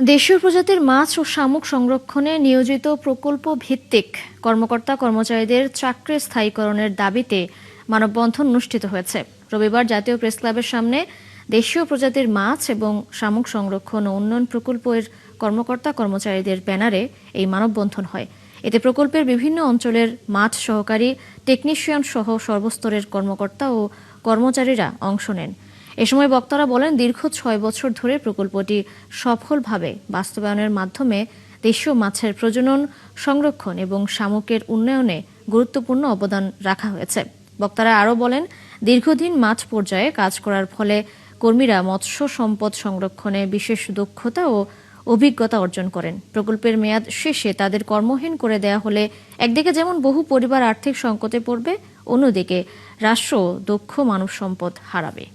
দেশীয় প্রজাতির মাছ ও শামুক সংরক্ষণে নিয়োজিত প্রকল্প ভিত্তিক কর্মকর্তা কর্মচারীদের চাকরি স্থায়ীকরণের দাবিতে মানববন্ধন অনুষ্ঠিত হয়েছে। রবিবার জাতীয় প্রেসক্লাবের সামনে দেশীয় প্রজাতির মাছ এবং শামুক সংরক্ষণ ও উন্নয়ন প্রকল্পের কর্মকর্তা কর্মচারীদের ব্যানারে এই মানববন্ধন হয়। এতে প্রকল্পের বিভিন্ন অঞ্চলের মাছ সহকারী, টেকনিশিয়ান সহ সর্বস্তরের কর্মকর্তা ও কর্মচারীরা অংশ নেন। এ সময় বক্তারা বলেন, দীর্ঘ ৬ বছর ধরে প্রকল্পটি সফলভাবে বাস্তবায়নের মাধ্যমে দেশীয় মাছের প্রজনন, সংরক্ষণ এবং শামুকের উন্নয়নে গুরুত্বপূর্ণ অবদান রাখা হয়েছে। বক্তারা আরও বলেন, দীর্ঘদিন মাঠ পর্যায়ে কাজ করার ফলে কর্মীরা মৎস্য সম্পদ সংরক্ষণে বিশেষ দক্ষতা ও অভিজ্ঞতা অর্জন করেন। প্রকল্পের মেয়াদ শেষে তাদের কর্মহীন করে দেয়া হলে একদিকে যেমন বহু পরিবার আর্থিক সংকটে পড়বে, অন্যদিকে রাষ্ট্র দক্ষ মানব সম্পদ হারাবে।